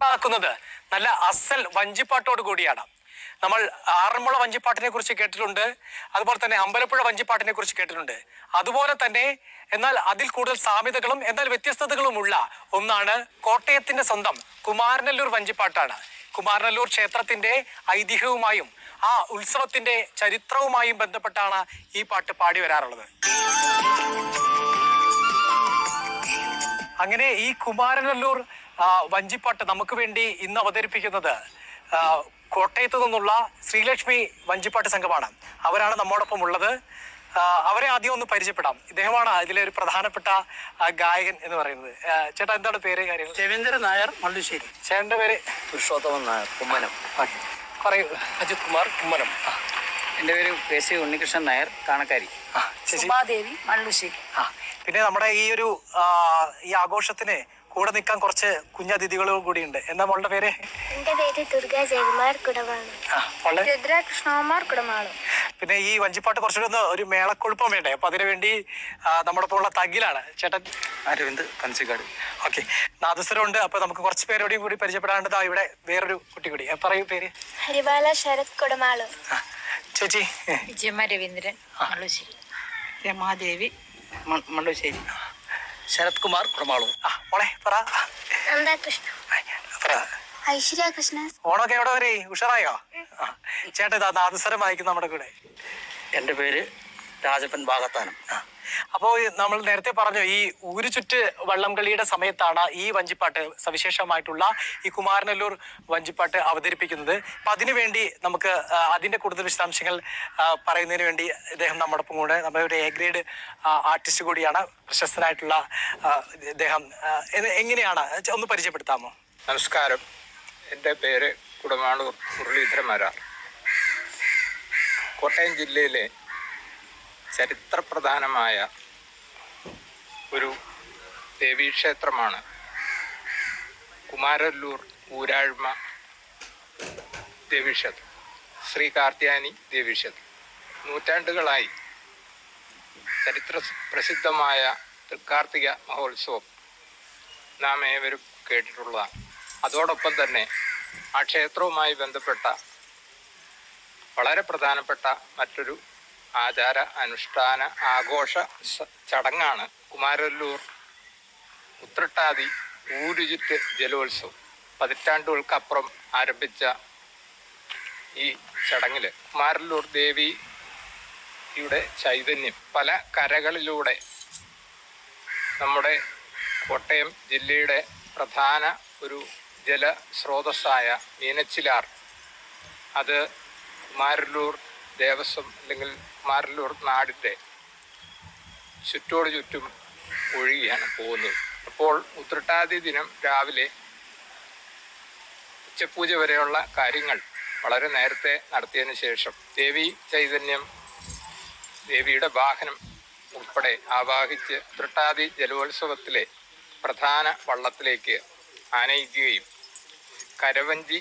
ാക്കുന്നത് നല്ല അസൽ വഞ്ചിപ്പാട്ടോട് കൂടിയാണ്. നമ്മൾ ആറന്മുള വഞ്ചിപ്പാട്ടിനെ കുറിച്ച് കേട്ടിട്ടുണ്ട്, അതുപോലെ തന്നെ അമ്പലപ്പുഴ വഞ്ചിപ്പാട്ടിനെ കുറിച്ച് കേട്ടിട്ടുണ്ട്. അതുപോലെ തന്നെ എന്നാൽ അതിൽ കൂടുതൽ സാമ്യതകളും എന്നാൽ വ്യത്യസ്തതകളുമുള്ള ഒന്നാണ് കോട്ടയത്തിന്റെ സ്വന്തം കുമാരനല്ലൂർ വഞ്ചിപ്പാട്ടാണ്. കുമാരനല്ലൂർ ക്ഷേത്രത്തിന്റെ ഐതിഹ്യവുമായും ആ ഉത്സവത്തിന്റെ ചരിത്രവുമായും ബന്ധപ്പെട്ടാണ് ഈ പാട്ട് പാടി വരാറുള്ളത്. അങ്ങനെ ഈ കുമാരനല്ലൂർ വഞ്ചിപ്പാട്ട് നമുക്ക് വേണ്ടി ഇന്ന് അവതരിപ്പിക്കുന്നത് കോട്ടയത്ത് നിന്നുള്ള ശ്രീലക്ഷ്മി വഞ്ചിപ്പാട്ട് സംഘമാണ്. അവരാണ് നമ്മോടൊപ്പം ഉള്ളത്. അവരെ ആദ്യം ഒന്ന് പരിചയപ്പെടാം. ഇദ്ദേഹമാണ് ഇതിലെ ഒരു പ്രധാനപ്പെട്ട ഗായകൻ എന്ന് പറയുന്നത്. ചേട്ടാ, എന്താണ് പേര്? കാര്യം രവീന്ദ്രൻ നായർ, മള്ളുശ്ശേരി. ചേട്ടൻ്റെ പേര്? പുരുഷോത്തമൻ നായർ, കുമ്മനം. പറയൂ. അജിത് കുമാർ, കുമ്മനം. എൻ്റെ പേര് KC ഉണ്ണികൃഷ്ണൻ നായർ, കാണക്കാരി. സുഭാദേവി, മള്ളുശ്ശേരി. പിന്നെ നമ്മുടെ ഈ ആഘോഷത്തിന് കൂടെ നിൽക്കാൻ കുറച്ച് കുഞ്ഞതിഥികളും കൂടിയുണ്ട്. എന്താ മോളുടെ പേര്? എന്റെ പേര് ദുർഗ ജയകുമാർ, കുടമാളു. രുദ്രകൃഷ്ണകുമാർ, കുടമാളു. പിന്നെ ഈ വഞ്ചിപ്പാട്ട് കുറച്ചുകൂടെ ഒരു മേളക്കൊഴുപ്പം വേണ്ടേ? അപ്പൊ അതിനുവേണ്ടി നമ്മുടെ ഒപ്പം ഉള്ള തകിലാണ് ചേട്ടൻ അരവിന്ദ്, കൻസിക്കാട്. ഓക്കെ, നാദസ്വരമുണ്ട്. അപ്പൊ നമുക്ക് കുറച്ച് പേരോടെയും കൂടി പരിചയപ്പെടാണ്ടതാ. ഇവിടെ വേറൊരു കുട്ടി കൂടി. പറയൂ പേര്? ഹരിബാല ശരത്, കുടമാളു. ചേച്ചി? വിജയമ്മ രവീന്ദ്രൻ, മള്ളുശ്ശേരി. രമാദേവി, മള്ളുശ്ശേരി. ശരത് കുമാർ, കുടമാളു. മോളെ പറ. കൃഷ്ണ. ഐശ്വര്യ കൃഷ്ണ. ഓണൊക്കെ എവിടെ വരെ? ഉഷാറായോ? ചേട്ടൻ ഇതാ നാദസ്വരം വായിക്കും നമ്മുടെ കൂടെ. എൻ്റെ പേര് രാജപ്പൻ ഭാഗത്താനം. അപ്പോൾ നമ്മൾ നേരത്തെ പറഞ്ഞു, ഈ ഊരു ചുറ്റ് വള്ളംകളിയുടെ സമയത്താണ് ഈ വഞ്ചിപ്പാട്ട്, സവിശേഷമായിട്ടുള്ള ഈ കുമാരനല്ലൂർ വഞ്ചിപ്പാട്ട് അവതരിപ്പിക്കുന്നത്. അപ്പൊ അതിനുവേണ്ടി നമുക്ക് അതിന്റെ കൂടുതൽ വിശദാംശങ്ങൾ പറയുന്നതിന് വേണ്ടി ഇദ്ദേഹം നമ്മോടൊപ്പം കൂടെ, നമ്മുടെ ഒരു A ഗ്രേഡ് ആർട്ടിസ്റ്റ് കൂടിയാണ്, പ്രശസ്തനായിട്ടുള്ള ഇദ്ദേഹം. എങ്ങനെയാണ് ഒന്ന് പരിചയപ്പെടുത്താമോ? നമസ്കാരം. എൻ്റെ പേര് കുടമാളൂർ മുരളീധരൻ മാരാർ. കോട്ടയം ജില്ലയിലെ ചരിത്രപ്രധാനമായ ഒരു ദേവീക്ഷേത്രമാണ് കുമാരനല്ലൂർ ഊരാഴ്മ ദേവീക്ഷേത്രം, ശ്രീ കാർത്യായനി ദേവീക്ഷേത്രം. നൂറ്റാണ്ടുകളായി ചരിത്ര പ്രസിദ്ധമായ തൃക്കാർത്തിക മഹോത്സവം നാം ഏവരും കേട്ടിട്ടുള്ളതാണ്. അതോടൊപ്പം തന്നെ ആ ക്ഷേത്രവുമായി ബന്ധപ്പെട്ട വളരെ പ്രധാനപ്പെട്ട മറ്റൊരു ആചാര അനുഷ്ഠാന ആഘോഷ ചടങ്ങാണ് കുമാരനല്ലൂർ ഉത്രട്ടാതി ഊരുചുറ്റ് ജലോത്സവം. പതിറ്റാണ്ടുകൾക്കപ്പുറം ആരംഭിച്ച ഈ ചടങ്ങിൽ കുമാരനല്ലൂർ ദേവിയുടെ ചൈതന്യം പല കരകളിലൂടെ നമ്മുടെ കോട്ടയം ജില്ലയുടെ പ്രധാന ഒരു ജലസ്രോതസ്സായ മീനച്ചിലാർ, അത് കുമാരനല്ലൂർ ദേവസ്വം അല്ലെങ്കിൽ കുമാരനല്ലൂർ നാടിൻ്റെ ചുറ്റോട് ചുറ്റും ഒഴുകിയാണ് പോകുന്നത്. അപ്പോൾ ഉത്രട്ടാതി ദിനം രാവിലെ ഉച്ചപൂജ വരെയുള്ള കാര്യങ്ങൾ വളരെ നേരത്തെ നടത്തിയതിന് ശേഷം ദേവി ചൈതന്യം, ദേവിയുടെ വാഹനം ഉൾപ്പെടെ ആവാഹിച്ച് ഉത്രട്ടാതി ജലോത്സവത്തിലെ പ്രധാന വള്ളത്തിലേക്ക് ആനയിക്കുകയും കരവഞ്ചി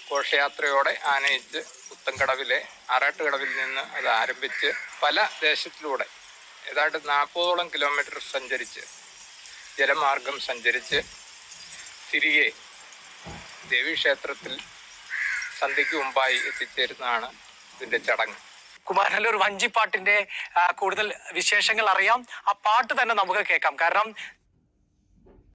ഘോഷയാത്രയോടെ ആനയിച്ച് പുത്തൻകടവിലെ ആറാട്ടുകടവിൽ നിന്ന് അത് ആരംഭിച്ച് പല ദേശത്തിലൂടെ ഏതാണ്ട് 40ഓളം കിലോമീറ്റർ സഞ്ചരിച്ച്, ജലമാർഗം സഞ്ചരിച്ച് തിരികെ ദേവീക്ഷേത്രത്തിൽ സന്ധ്യയ്ക്ക് മുമ്പായി എത്തിച്ചേരുന്നതാണ് ഇതിൻ്റെ ചടങ്ങ്. കുമാരനല്ലൂർ വഞ്ചിപ്പാട്ടിന്റെ കൂടുതൽ വിശേഷങ്ങൾ അറിയാം. ആ പാട്ട് തന്നെ നമുക്ക് കേൾക്കാം. കാരണം